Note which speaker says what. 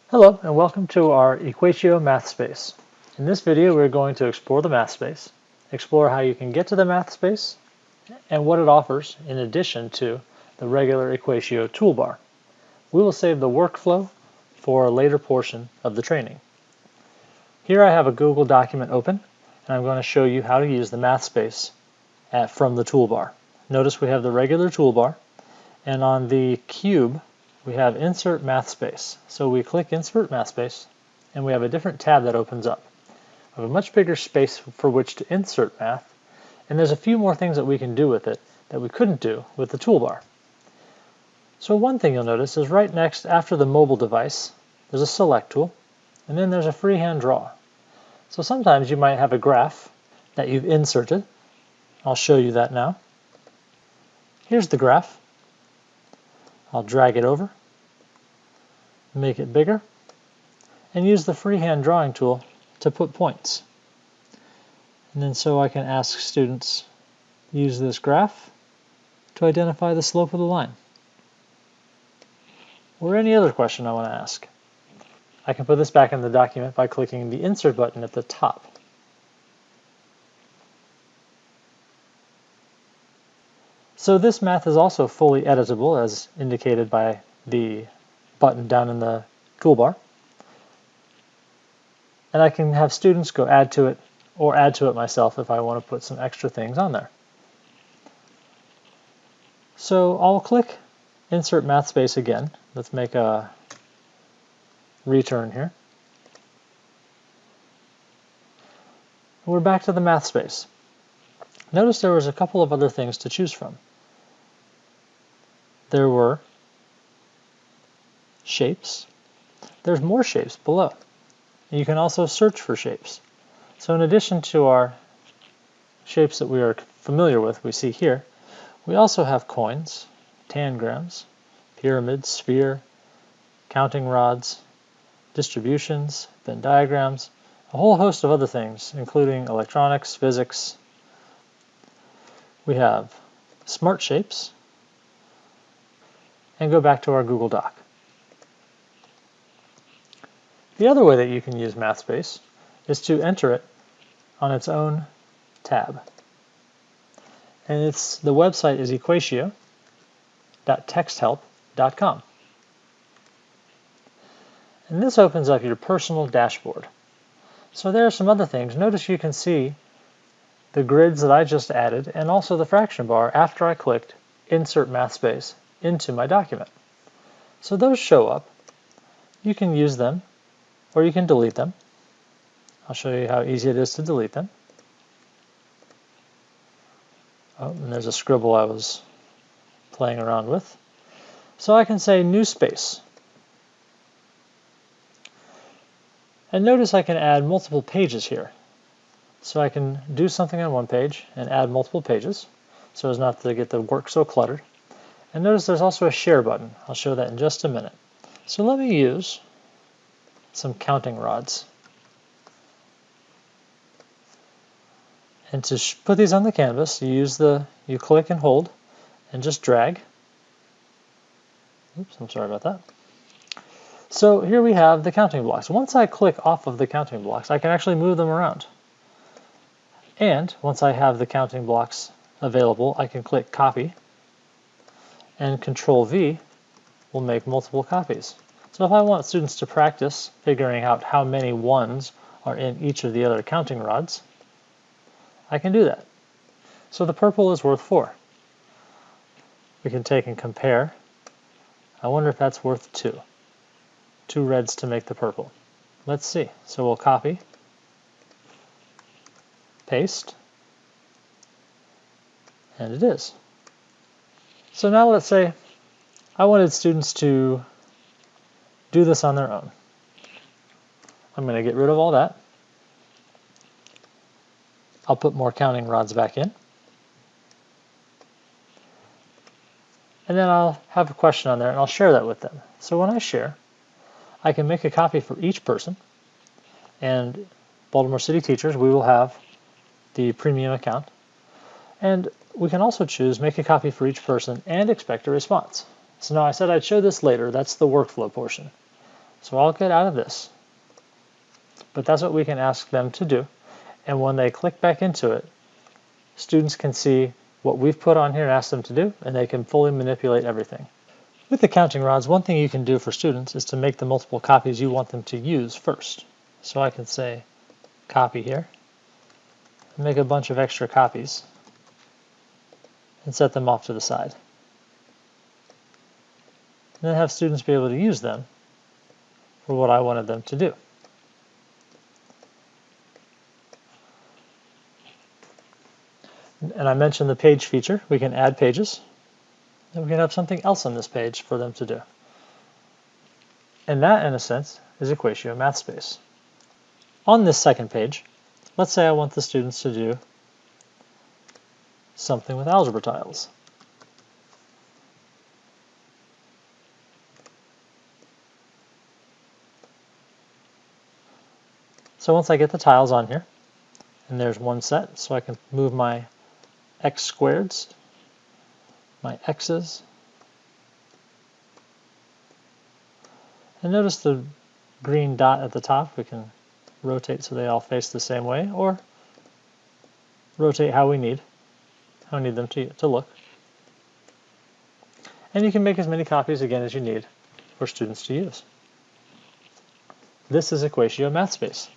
Speaker 1: Hello and welcome to our EquatIO Mathspace. In this video we're going to explore the Mathspace, explore how you can get to the Mathspace, and what it offers in addition to the regular EquatIO toolbar. We will save the workflow for a later portion of the training. Here I have a Google document open and I'm going to show you how to use the Mathspace from the toolbar. Notice we have the regular toolbar, and on the cube we have Insert Mathspace. So we click Insert Mathspace and we have a different tab that opens up. We have a much bigger space for which to insert math, and there's a few more things that we can do with it that we couldn't do with the toolbar. So one thing you'll notice is right next after the mobile device there's a select tool, and then there's a freehand draw. So sometimes you might have a graph that you've inserted. I'll show you that now. Here's the graph. I'll drag it over, make it bigger, and use the freehand drawing tool to put points. And then so I can ask students, use this graph to identify the slope of the line. Or any other question I want to ask. I can put this back in the document by clicking the Insert button at the top. So this math is also fully editable as indicated by the button down in the toolbar. And I can have students go add to it or add to it myself if I want to put some extra things on there. So I'll click Insert Mathspace again. Let's make a return here. We're back to the Mathspace. Notice there was a couple of other things to choose from. There were shapes. There's more shapes below. You can also search for shapes. So in addition to our shapes that we are familiar with, we see here, we also have coins, tangrams, pyramids, sphere, counting rods, distributions, Venn diagrams, a whole host of other things, including electronics, physics. We have smart shapes, and go back to our Google Doc. The other way that you can use Mathspace is to enter it on its own tab. And the website is equatio.texthelp.com. And this opens up your personal dashboard. So there are some other things. Notice you can see the grids that I just added and also the fraction bar after I clicked Insert Mathspace into my document. So those show up. You can use them or you can delete them. I'll show you how easy it is to delete them. Oh, and there's a scribble I was playing around with. So I can say new space. And notice I can add multiple pages here. So I can do something on one page and add multiple pages so as not to get the work so cluttered. And notice there's also a share button. I'll show that in just a minute. So let me use some counting rods. And to put these on the canvas, you click and hold and just drag. Oops, I'm sorry about that. So here we have the counting blocks. Once I click off of the counting blocks, I can actually move them around. And once I have the counting blocks available, I can click copy, and Control V will make multiple copies. So if I want students to practice figuring out how many ones are in each of the other counting rods, I can do that. So the purple is worth 4. We can take and compare. I wonder if that's worth 2. 2 reds to make the purple. Let's see. So we'll copy, paste, and it is. So now let's say I wanted students to do this on their own. I'm going to get rid of all that. I'll put more counting rods back in. And then I'll have a question on there and I'll share that with them. So when I share, I can make a copy for each person. And Baltimore City teachers, we will have the premium account. And we can also choose make a copy for each person and expect a response. So now I said I'd show this later. That's the workflow portion. So I'll get out of this. But that's what we can ask them to do. And when they click back into it, students can see what we've put on here and asked them to do, and they can fully manipulate everything. With the counting rods, one thing you can do for students is to make the multiple copies you want them to use first. So I can say copy here, and make a bunch of extra copies, and set them off to the side. And then have students be able to use them for what I wanted them to do. And I mentioned the page feature. We can add pages, and we can have something else on this page for them to do. And that, in a sense, is EquatIO Mathspace. On this second page, let's say I want the students to do something with algebra tiles. So once I get the tiles on here, and there's one set, so I can move my x squareds, my x's, and notice the green dot at the top. We can rotate so they all face the same way, or rotate how we need them to look. And you can make as many copies again as you need for students to use. This is EquatIO Mathspace.